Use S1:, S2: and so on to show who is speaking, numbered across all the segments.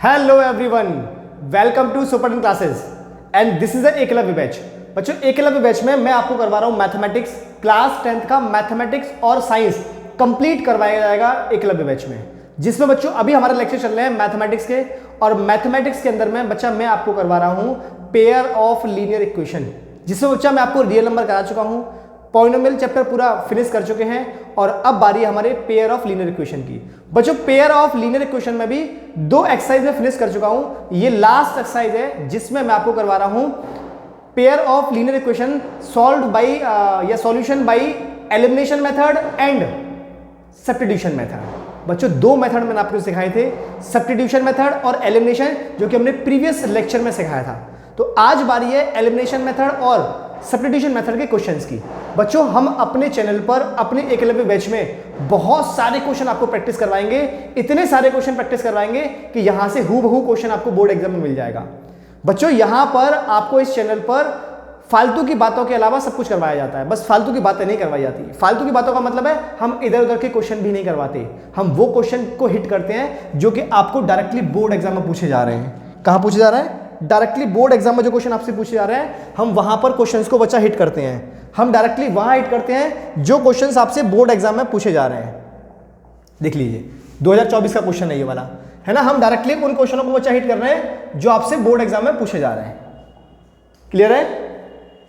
S1: Hello everyone, welcome to super classes and this is Eklavya batch. बच्चों, Eklavya batch में मैं आपको करवा रहा हूं मैथमेटिक्स, क्लास 10th का मैथमेटिक्स और साइंस कंप्लीट करवाया जाएगा एकलव्य बैच में, जिसमें बच्चों अभी हमारे लेक्चर चल रहे हैं मैथमेटिक्स के। और मैथमेटिक्स के अंदर में बच्चा मैं आपको करवा रहा हूं पेयर ऑफ लीनियर इक्वेशन, जिसमें बच्चा मैं आपको रियल नंबर करा चुका हूं, पॉलिनोमियल चैप्टर पूरा फिनिश कर चुके हैं और अब बारी हमारे पेयर ऑफ लीनियर इक्वेशन की। बच्चों, पेयर ऑफ लीनियर इक्वेशन में भी 2 एक्सरसाइज में फिनिश कर चुका हूं। ये लास्ट एक्सरसाइज है जिसमें मैं आपको करवा रहा हूं pair of linear equation solved by या solution by elimination method and substitution method. बच्चों, 2 मेथड मैंने आपको सिखाए थे, सब्स्टिट्यूशन मेथड और एलिमिनेशन, जो कि हमने प्रीवियस लेक्चर में सिखाया था। तो आज बारी है एलिमिनेशन मेथड और सब्स्टिट्यूशन मेथड के क्वेश्चंस की। बच्चों, हम अपने चैनल पर अपने एकलव्य बैच में बहुत सारे क्वेश्चन आपको प्रैक्टिस करवाएंगे, इतने सारे क्वेश्चन प्रैक्टिस करवाएंगे कि यहां से हूबहू क्वेश्चन आपको बोर्ड एग्जाम में मिल जाएगा। बच्चों, यहां पर आपको इस चैनल पर फालतू की बातों के अलावा सब कुछ करवाया जाता है, बस फालतू की बातें नहीं करवाई जाती। फालतू की बातों का मतलब है हम इधर उधर के क्वेश्चन भी नहीं करवाते, हम वो क्वेश्चन को हिट करते हैं जो कि आपको डायरेक्टली बोर्ड एग्जाम में पूछे जा रहे हैं। कहां पूछे जा रहे हैं? डायरेक्टली बोर्ड एग्जाम में जो क्वेश्चन आपसे पूछे जा रहे हैं, हम वहां पर क्वेश्चंस को बच्चा हिट करते हैं। हम डायरेक्टली वहां हिट करते हैं जो क्वेश्चंस आपसे बोर्ड एग्जाम में पूछे जा रहे हैं। देख लीजिए, 2024 का क्वेश्चन है ये वाला, है ना। हम डायरेक्टली उन क्वेश्चनों को बच्चा हिट कर रहे हैं जो आपसे बोर्ड एग्जाम में पूछे जा रहे हैं। क्लियर है?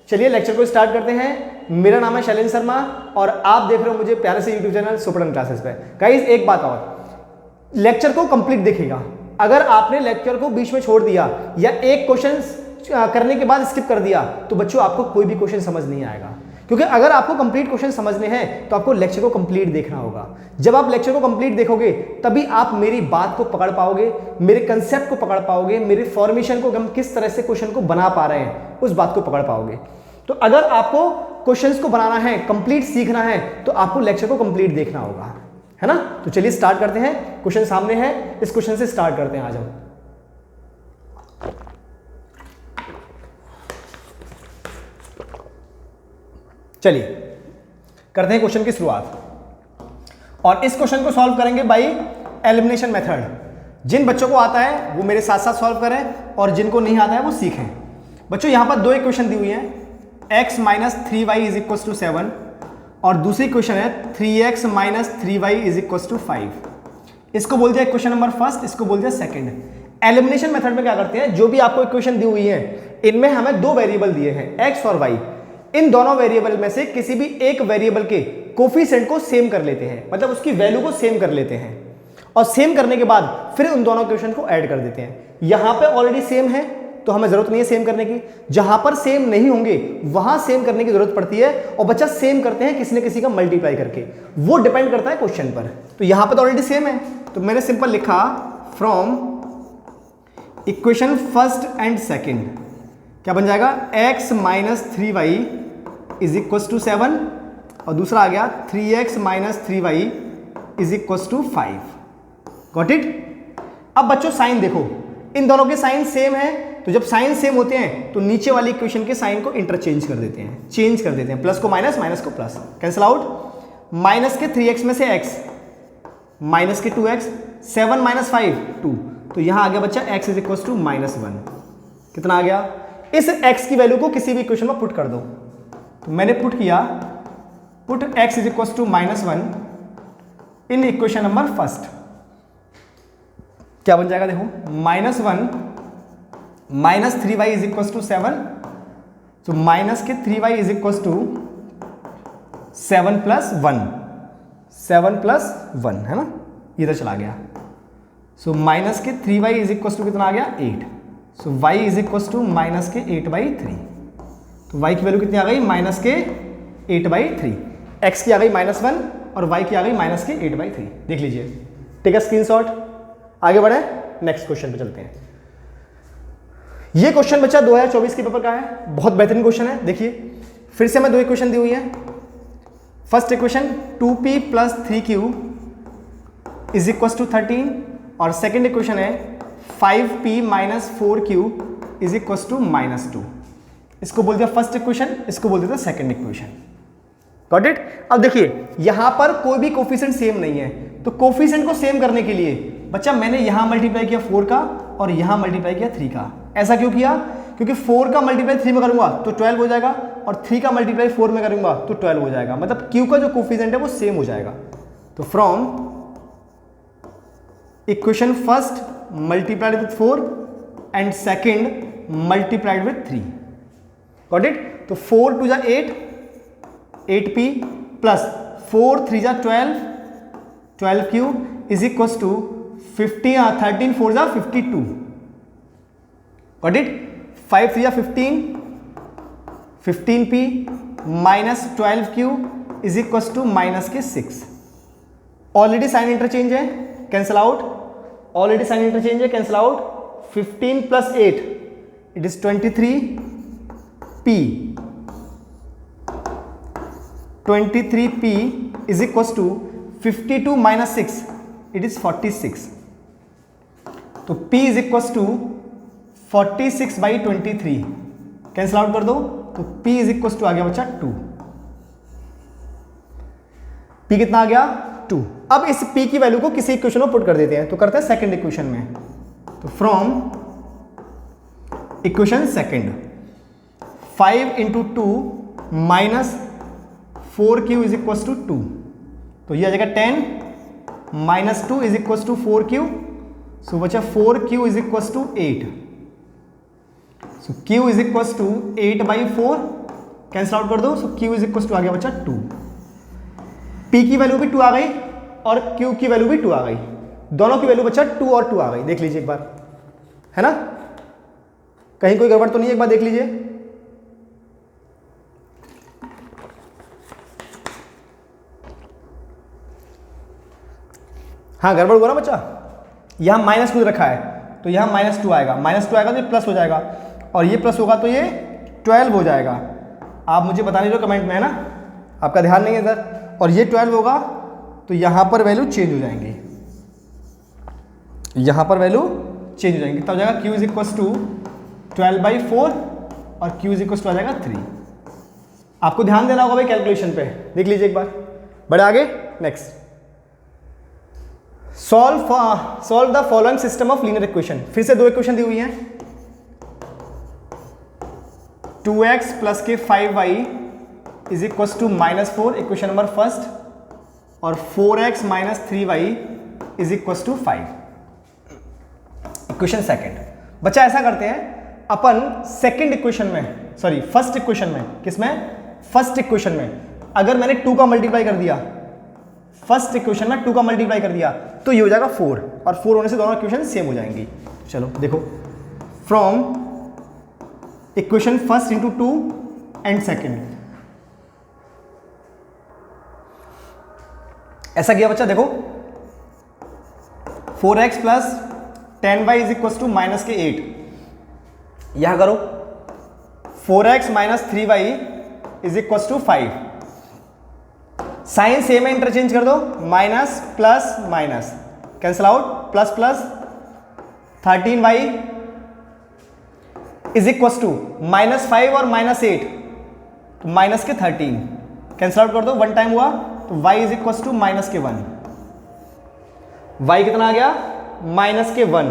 S1: चलिए लेक्चर को स्टार्ट करते हैं। मेरा नाम है शैलेंद्र शर्मा और आप देख रहे हो मुझे प्यारे से यूट्यूब चैनल सुपर क्लासेस पे। गाइस, एक बात और, लेक्चर को कंप्लीट देखिएगा। अगर आपने लेक्चर को बीच में छोड़ दिया या एक क्वेश्चन करने के बाद स्किप कर दिया तो बच्चों आपको कोई भी क्वेश्चन समझ नहीं आएगा, क्योंकि अगर आपको कंप्लीट क्वेश्चन समझने हैं तो आपको लेक्चर को कंप्लीट देखना होगा। जब आप लेक्चर को कंप्लीट देखोगे तभी आप मेरी बात को पकड़ पाओगे, मेरे कंसेप्ट को पकड़ पाओगे, मेरे फॉर्मेशन को, हम किस तरह से क्वेश्चन को बना पा रहे हैं उस बात को पकड़ पाओगे। तो अगर आपको क्वेश्चंस को बनाना है, कंप्लीट सीखना है, तो आपको लेक्चर को कंप्लीट देखना होगा, है ना। तो चलिए स्टार्ट करते हैं। क्वेश्चन सामने है, इस क्वेश्चन से स्टार्ट करते हैं। आ जाओ। चलिए करते हैं क्वेश्चन की शुरुआत और इस क्वेश्चन को सॉल्व करेंगे बाय एलिमिनेशन मेथड। जिन बच्चों को आता है वो मेरे साथ साथ सॉल्व करें और जिनको नहीं आता है वो सीखें। बच्चों, यहां पर 2 इक्वेशन दी हुई हैं, x minus 3y is equal to 7 और दूसरी क्वेश्चन है 3x minus 3y is equal to 5। इसको बोल दिया क्वेश्चन नंबर फर्स्ट, इसको बोल दिया सेकंड। एलिमिनेशन मेथड में क्या करते हैं, जो भी आपको इक्वेशन दी हुई है इनमें हमें 2 वेरिएबल दिए हैं, x और y। इन दोनों वेरिएबल में से किसी भी एक वेरिएबल के कोफिशिएंट को सेम कर लेते हैं, मतलब उसकी वैल्यू को सेम कर लेते हैं और सेम करने के बाद फिर उन दोनों क्वेश्चन को ऐड कर देते हैं। यहां पे ऑलरेडी सेम है तो हमें जरूरत नहीं है सेम करने की, जहां पर सेम नहीं होंगे वहां सेम करने की जरूरत पड़ती है और बच्चा सेम करते हैं किसी न किसी का मल्टीप्लाई करके, वो डिपेंड करता है क्वेश्चन पर। तो यहां पर तो ऑलरेडी सेम है तो मैंने सिंपल लिखा from equation first and second क्या बन जाएगा, x minus 3y is equal to 7 और दूसरा आ गया 3x minus 3y is equal to 5। Got it? अब बच्चों साइन देखो, इन दोनों के साइन सेम है, तो जब साइन सेम होते हैं तो नीचे वाली इक्वेशन के साइन को इंटरचेंज कर देते हैं, चेंज कर देते हैं, प्लस को माइनस, माइनस को प्लस, कैंसिल आउट। माइनस के 3x में से x, माइनस के 2x, 7 माइनस 5 2, तो यहां आ गया बच्चा x इज इक्वल टू -1। कितना आ गया? इस x की वैल्यू को किसी भी इक्वेशन में पुट कर दो, तो मैंने पुट किया, put x is equal to -1 in equation number first. क्या बन जाएगा देखो, -1 minus 3y is equal to 7, तो माइनस के 3y is equal to 7 plus 1, 7 plus 1, है ना, इधर चला गया। सो माइनस के 3y इज इक्वल टू कितना आ गया, 8। So y is equal to minus के 8/3, तो y की वैल्यू कितनी आ गई, माइनस के 8/3। x की आ गई -1 और y की आ गई माइनस के 8/3। देख लीजिए, टेक अ स्क्रीनशॉट। आगे बढ़े, नेक्स्ट क्वेश्चन पे चलते हैं। ये क्वेश्चन बच्चा 2024 के पेपर का है, बहुत बेहतरीन क्वेश्चन है। देखिए फिर से हमें 2 इक्वेशन दी हुई है। First equation 2p plus 3q is equal to 13 और सेकेंड इक्वेशन है 5p minus 4q is equal to -2। इसको बोल दिया फर्स्ट इक्वेशन, इसको बोल दिया सेकेंड इक्वेशन। Got it? अब देखिए यहां पर कोई भी कोफिशिएंट सेम नहीं है, तो कोफिशिएंट को सेम करने के लिए बच्चा मैंने यहां मल्टीप्लाई किया 4 का और यहाँ मल्टीप्लाई किया 3 का। ऐसा क्यों किया? क्योंकि 4 का मल्टीप्लाई 3 में करूंगा तो 12 हो जाएगा और 3 का मल्टीप्लाई 4 में करूंगा तो 12 हो जाएगा, मतलब Q का जो कोफिशिएंट है वो सेम हो जाएगा। तो from equation first multiplied with 4 and second multiplied with 3, got it? तो 4 2 जा 8, 8p प्लस 4 3 जा 12, 12q इज इक्वल टू 13 4 जा 52, गॉट इट? 5 3 जा 15, 15p minus 12q is equal to minus के 6। ऑलरेडी साइन इंटरचेंज है, cancel out, already sign interchange है, cancel out. 15 plus 8 it is 23p, 23p is equal to 52 minus 6 it is 46। तो p is equal to 46 by 23, cancel out कर दो तो p is equal to आ गया बच्चा 2। p कितना आ गया? 2। अब इस p की वैल्यू को किसी इक्वेशन में पुट कर देते हैं, तो करते हैं सेकंड इक्वेशन में। तो from equation second 5 into 2 minus 4q is equal to 2, तो ये आ जाएगा 10 minus 2 is equal to 4q, so बचा 4q is equal to 8, so q is equal to 8 by 4, cancel out कर दो, so q is equal to आ गया बचा 2। p की वैल्यू भी 2 आ गई और q की वैल्यू भी 2 आ गई, दोनों की वैल्यू बचा 2 और 2 आ गई। देख लीजिए एक बार, है ना? कहीं कोई गड़बड़ तो नहीं है? एक बार देख लीजिए। हाँ, गड़बड़ हुआ ना बच्चा? यहां -2 रखा है तो यहां -2 आएगा, -2 आएगा तो ये प्लस हो जाएगा और ये प्लस होगा तो ये 12 हो जाएगा। आप मुझे बता दीजिए कमेंट में, है ना? आपका ध्यान नहीं है इधर। और ये 12 होगा तो यहां पर वैल्यू चेंज हो जाएंगी, यहां पर वैल्यू चेंज हो जाएंगी, तब जाएगा q is equal to 12 by 4 और q इज इक्वल टू आ जाएगा 3। आपको ध्यान देना होगा भाई कैलकुलेशन पे, देख लीजिए एक बार। बढ़े आगे, next. Solve the following system of linear equation. फिर से 2 इक्वेशन दी हुई हैं, 2x प्लस के 5y is equal to -4 equation number first, और 4x minus 3y is equal to 5 equation second. बच्चा ऐसा करते हैं, अपन सेकेंड इक्वेशन में, सॉरी फर्स्ट इक्वेशन में, किसमें? फर्स्ट इक्वेशन में अगर मैंने 2 का मल्टीप्लाई कर दिया, फर्स्ट इक्वेशन में 2 का मल्टीप्लाई कर दिया तो ये हो जाएगा 4, और 4 होने से दोनों इक्वेशन सेम हो जाएंगी। चलो देखो, from equation first into 2 and second, ऐसा किया बच्चा। देखो 4x plus 10y is equal to minus के 8, यहां करो 4x minus 3y is equal to 5, sign same है, इंटरचेंज कर दो, minus plus minus, cancel out, plus plus 13y is equal to -5 और -8 तो माइनस के 13, कैंसिल आउट कर दो, 1 टाइम हुआ तो y is equal to minus के 1, y कितना आ गया? माइनस के 1।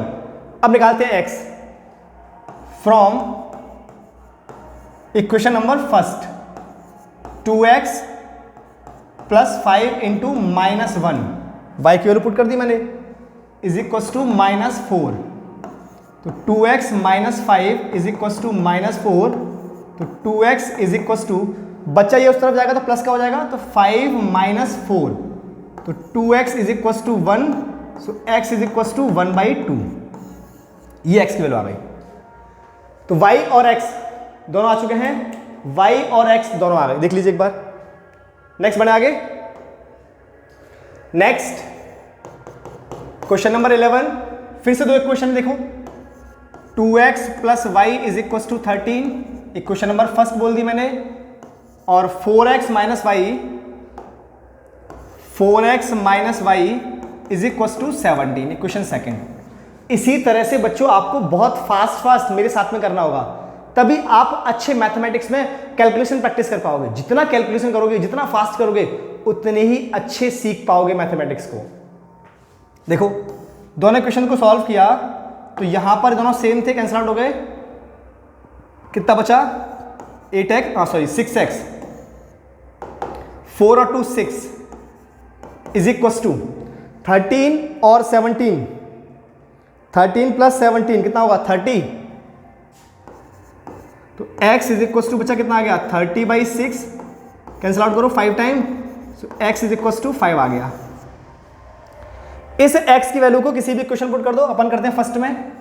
S1: अब निकालते हैं x from equation number first, 2x plus 5 into -1, y की वैल्यू पुट कर दी मैंने, इज इक्वल टू -4, तो 2x minus 5 is equal to -4, तो 2x इज इक्वल टू, बच्चा ये उस तरफ जाएगा तो प्लस का हो जाएगा, तो 5 माइनस 4, तो 2x is equal to 1, so x is equal to 1/2, ये x की वैल्यू आ गई। तो y और x दोनों आ चुके हैं, y और x दोनों आ गए, देख लीजिए एक बार। नेक्स्ट बढ़े आगे, नेक्स्ट क्वेश्चन नंबर 11, फिर से 2 इक्वेशन देखो, 2x plus y is equal to 13, equation number first बोल दी मैंने, और 4x minus y is equal to 17, equation second. इसी तरह से बच्चों आपको बहुत फास्ट मेरे साथ में करना होगा, तभी आप अच्छे मैथमेटिक्स में कैलकुलेशन प्रैक्टिस कर पाओगे। जितना कैलकुलेशन करोगे, जितना फास्ट करोगे, उतने ही अच्छे सीख पाओगे मैथमेटिक्स को। देखो दोनों इक्वेशन को सॉल्व किया तो यहां पर दोनों सेम थे, कैंसिल आउट हो गए। कितना बचा 8x, सॉरी 6x, 4 और 2 6 इज इक्वल टू 13 और 17, 13 प्लस 17 कितना होगा 30। तो x इज इक्वल टू बचा कितना आ गया 30/6, कैंसिल आउट करो 5 time, so x is equal to 5 आ गया। इस x की वैल्यू को किसी भी इक्वेशन पुट कर दो। अपन करते हैं फर्स्ट में,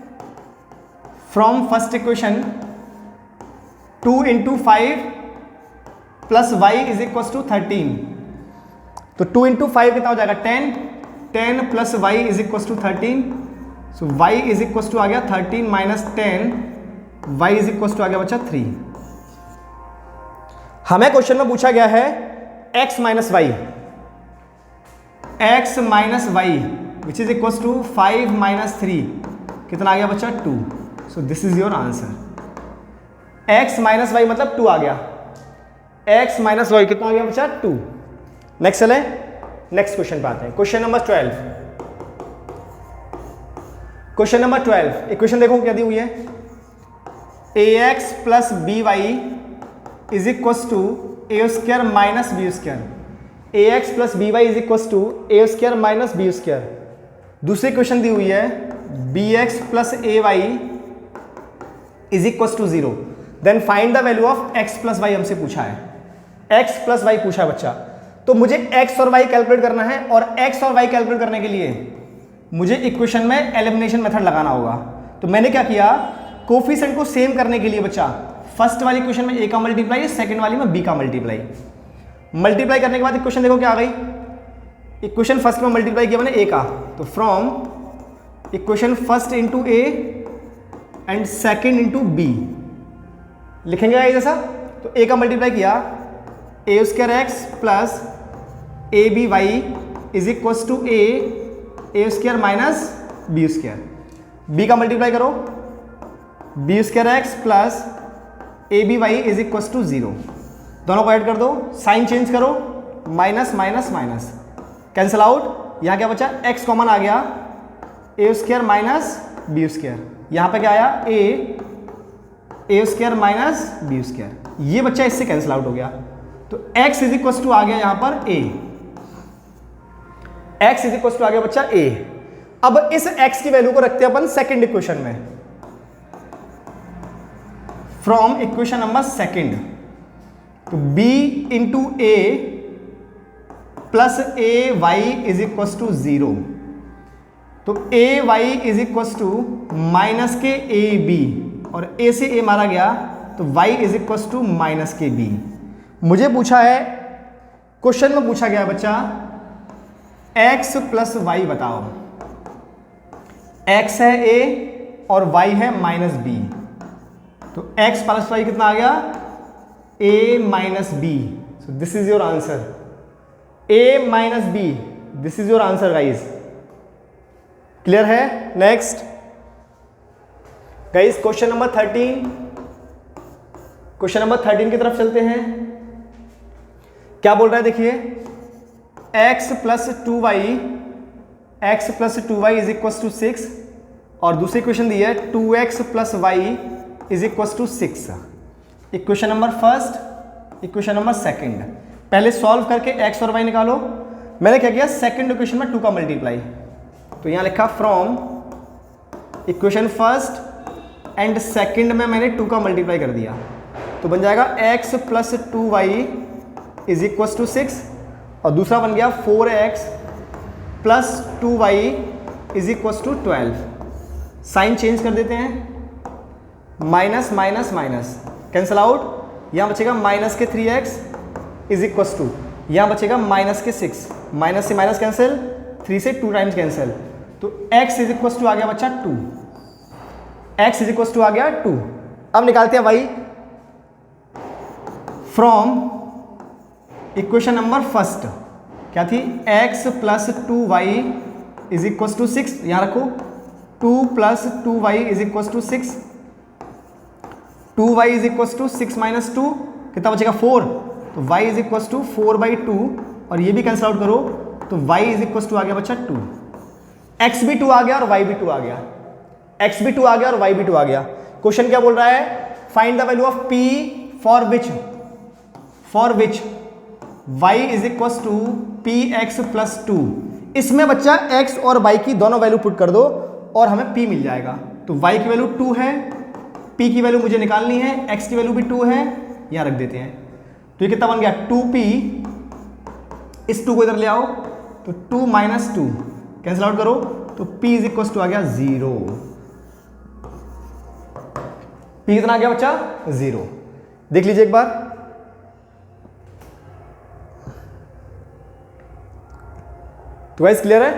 S1: from first equation 2 × 5 plus y is equal to 13, तो 2 × 5 कितना हो जाएगा 10, 10 plus y is equal to 13, so y is equal to आ गया 13 minus 10, y is equal to आ गया बच्चा 3। हमें क्वेश्चन में पूछा गया है x minus y, x minus y which is equal to 5 minus 3 कितना आ गया बच्चा 2, so this is your answer. x minus y मतलब 2 आ गया, x माइनस वाई कितना आ गया बच्चा 2। नेक्स्ट चले, नेक्स्ट क्वेश्चन पे आते हैं, question number 12। Question number 12 equation देखो क्या दी हुई है, ax plus b Y is equal to A square minus B square, ax plus b Y is equal to A square minus B square. दूसरी question दी हुई है bx plus A Y is equal to 0, then find the value of x plus y हमसे पूछा है, x plus Y पूछा है बच्चा। तो मुझे x और y कैलकुलेट करना है, और x और y कैलकुलेट करने के लिए मुझे इक्वेशन में एलिमिनेशन मेथड लगाना होगा। तो मैंने क्या किया, कोफिशिएंट को सेम करने के लिए बच्चा फर्स्ट वाली इक्वेशन में a का मल्टीप्लाई, सेकंड वाली में b का मल्टीप्लाई। मल्टीप्लाई करने के बाद इक्वेशन देखो क्या आ गई, इक्वेशन फर्स्ट में मल्टीप्लाई किया मैंने a का, तो from equation first into a and second into b लिखेंगे जैसा। तो a का मल्टीप्लाई किया A square X plus A B Y is equal to A square minus B square, बी का मल्टीप्लाई करो B square X plus A B Y is equal to 0, दोनों को ऐड कर दो, साइन चेंज करो, minus minus minus cancel out, यहाँ क्या बचा x कॉमन आ गया ए स्क्वायर माइनस बी स्क्वायर, यहाँ पे क्या आया A square minus B square, ये बच्चा इससे कैंसिल आउट हो गया। तो x इज इक्वल टू आ गया यहां पर a, x is equal to आ गया बच्चा a। अब इस x की वैल्यू को रखते हैं अपन सेकंड इक्वेशन में, फ्रॉम इक्वेशन नंबर सेकंड, तो b into A plus A Y is equal to 0, तो A Y is equal to minus के ए बी, और a से a मारा गया तो y is equal to minus के बी। मुझे पूछा है, क्वेश्चन में पूछा गया बच्चा x प्लस वाई बताओ, x है a और y है माइनस बी, तो x प्लस वाई कितना आ गया a minus B, so this is your answer, a minus B, this is your answer guys. Clear है? Next guys question number 13, question number 13 की तरफ चलते हैं। क्या बोल रहा है देखिए, x plus 2y is equal to 6, और दूसरी क्वेश्चन दी है 2x plus y is equal to 6। Equation number first, equation number second, पहले सॉल्व करके x और y निकालो। मैंने क्या किया, सेकंड इक्वेशन में 2 का मल्टीप्लाई, तो यहां लिखा from equation first and second में मैंने 2 का मल्टीप्लाई कर दिया, तो बन जाएगा x plus 2y is equal to 6, और दूसरा बन गया 4x plus 2y is equal to 12। Sign change कर देते हैं, minus minus minus cancel out, यहाँ बचेगा माइनस के 3x इज इक्वल टू, यहाँ बचेगा माइनस के 6, माइनस से माइनस कैंसिल, 3 से 2 टाइम्स कैंसिल, तो x इज इक्वल टू आ गया बच्चा 2, x इज इक्वल टू आ गया 2। अब निकालते हैं y from equation number first, क्या थी x plus 2y is equal to 6, यहां रखो 2 plus 2y is equal to 6, 2y is equal to 6 minus 2 कितना बचेगा 4, तो y इज इक्वल टू 4/2, और ये भी कैंसिल आउट करो तो y इज इक्वल टू आ गया बच्चा 2, x भी 2 आ गया और y भी 2 आ गया, x भी 2 आ गया और y भी 2 आ गया। क्वेश्चन क्या बोल रहा है, find the value of p for which y is equal to px plus 2। इसमें बच्चा x और y की दोनों वैल्यू पुट कर दो और हमें p मिल जाएगा। तो y की वैल्यू 2 है, p की वैल्यू मुझे निकालनी है, x की वैल्यू भी 2 है, यहां रख देते हैं। तो ये कितना बन गया 2p, इस 2 को इधर ले आओ तो 2 माइनस 2 कैंसिल आउट करो तो p इज इक्वल टू आ गया 0। p कितना आ गया बच्चा 0। देख लीजिए एक बार, तो गाइस क्लियर है,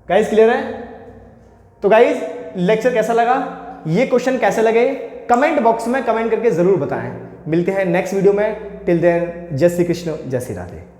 S1: गाइस क्लियर है। तो गाइस लेक्चर कैसा लगा, ये क्वेश्चन कैसे लगे, कमेंट बॉक्स में कमेंट करके जरूर बताएं। मिलते हैं नेक्स्ट वीडियो में, टिल देन जय श्री कृष्ण, जय श्री राधे।